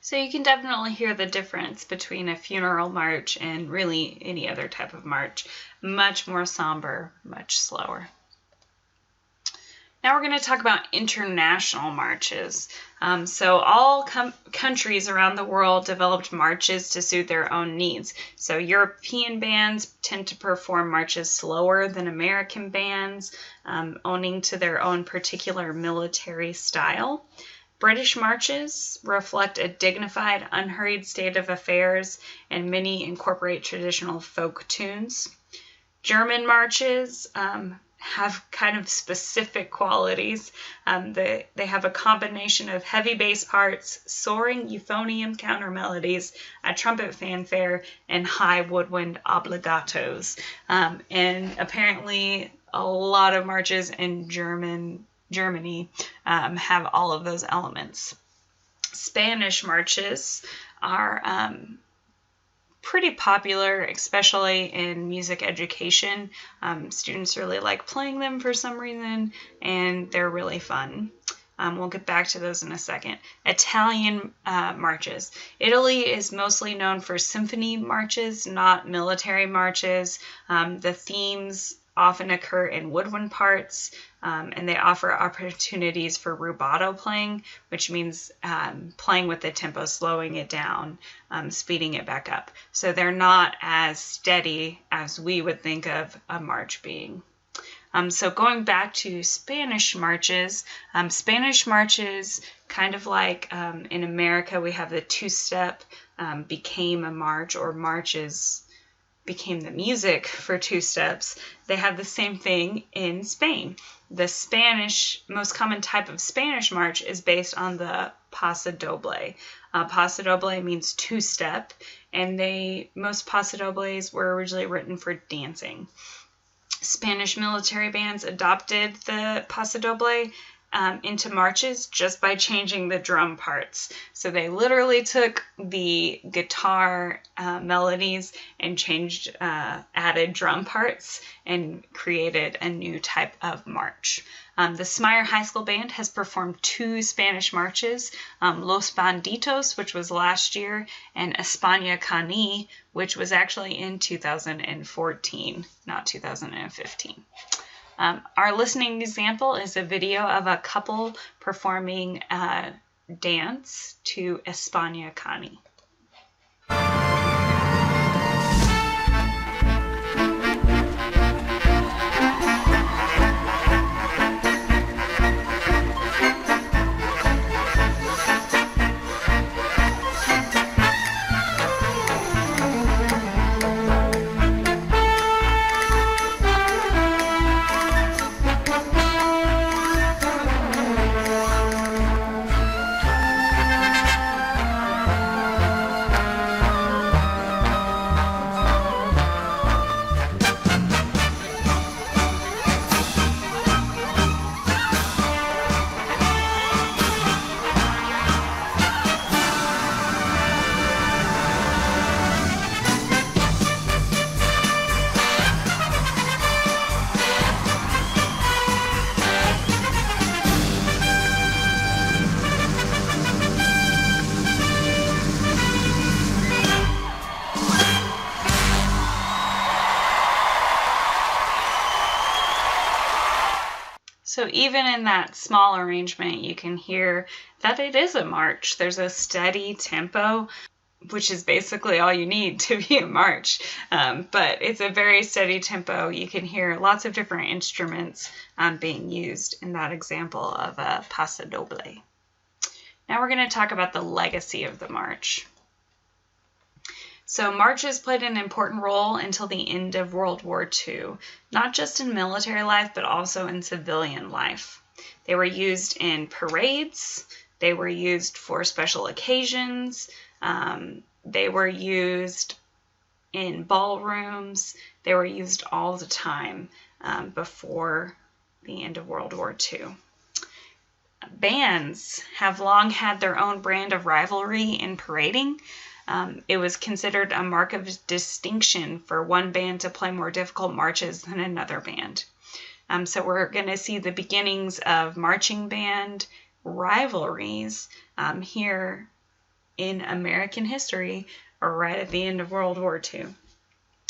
So you can definitely hear the difference between a funeral march and really any other type of march. Much more somber, much slower. Now we're going to talk about international marches. So all countries around the world developed marches to suit their own needs. So European bands tend to perform marches slower than American bands, owning to their own particular military style. British marches reflect a dignified, unhurried state of affairs, and many incorporate traditional folk tunes. German marches have kind of specific qualities. They have a combination of heavy bass parts, soaring euphonium counter melodies, a trumpet fanfare, and high woodwind obligatos. And apparently a lot of marches in Germany have all of those elements. Spanish marches are pretty popular, especially in music education. Students really like playing them for some reason, and they're really fun. We'll get back to those in a second. Italian marches. Italy is mostly known for symphony marches, not military marches. The themes often occur in woodwind parts, and they offer opportunities for rubato playing, which means playing with the tempo, slowing it down, speeding it back up. So they're not as steady as we would think of a march being. So going back to Spanish marches, kind of like in America, we have the two-step became a march, or marches became the music for two steps. They have the same thing in Spain. The most common type of Spanish march is based on the paso doble. Paso doble means two-step, and most paso dobles were originally written for dancing. Spanish military bands adopted the paso doble into marches just by changing the drum parts. So they literally took the guitar melodies and added drum parts and created a new type of march. The Smyer High School Band has performed 2 Spanish marches, Los Banditos, which was last year, and España Cani, which was actually in 2014, not 2015. Our listening example is a video of a couple performing a dance to España Cani. So even in that small arrangement, you can hear that it is a march. There's a steady tempo, which is basically all you need to be a march. But it's a very steady tempo. You can hear lots of different instruments being used in that example of a paso doble. Now we're going to talk about the legacy of the march. So marches played an important role until the end of World War II, not just in military life, but also in civilian life. They were used in parades, they were used for special occasions, they were used in ballrooms, they were used all the time before the end of World War II. Bands have long had their own brand of rivalry in parading. It was considered a mark of distinction for one band to play more difficult marches than another band. So we're going to see the beginnings of marching band rivalries here in American history or right at the end of World War II.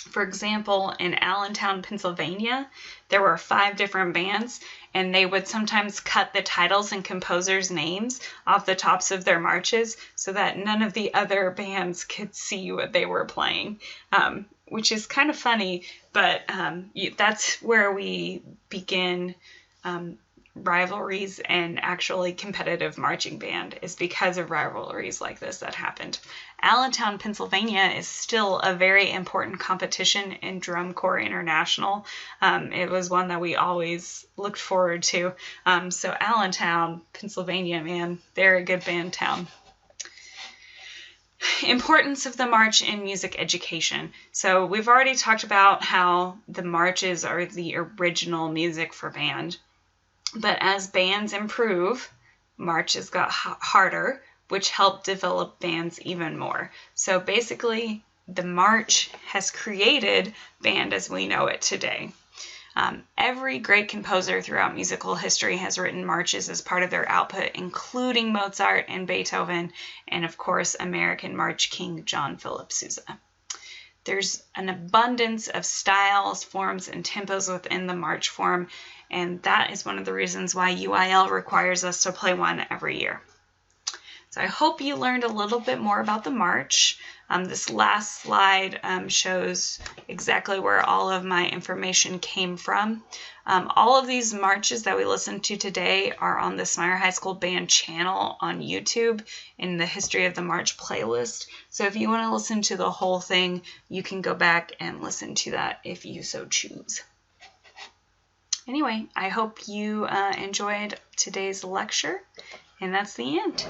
For example, in Allentown, Pennsylvania, there were 5 different bands, and they would sometimes cut the titles and composers' names off the tops of their marches so that none of the other bands could see what they were playing, which is kind of funny, but that's where we begin rivalries and actually competitive marching band, is because of rivalries like this that happened. Allentown, Pennsylvania is still a very important competition in Drum Corps International. It was one that we always looked forward to. So Allentown, Pennsylvania, man, they're a good band town. Importance of the march in music education. So we've already talked about how the marches are the original music for band. But as bands improve, marches got harder, which helped develop bands even more. So basically, the march has created band as we know it today. Every great composer throughout musical history has written marches as part of their output, including Mozart and Beethoven, and of course, American March King John Philip Sousa. There's an abundance of styles, forms, and tempos within the march form, and that is one of the reasons why UIL requires us to play one every year. So I hope you learned a little bit more about the march. This last slide shows exactly where all of my information came from. All of these marches that we listened to today are on the Smyer High School Band channel on YouTube in the History of the March playlist. So if you want to listen to the whole thing, you can go back and listen to that if you so choose. Anyway, I hope you enjoyed today's lecture, and that's the end.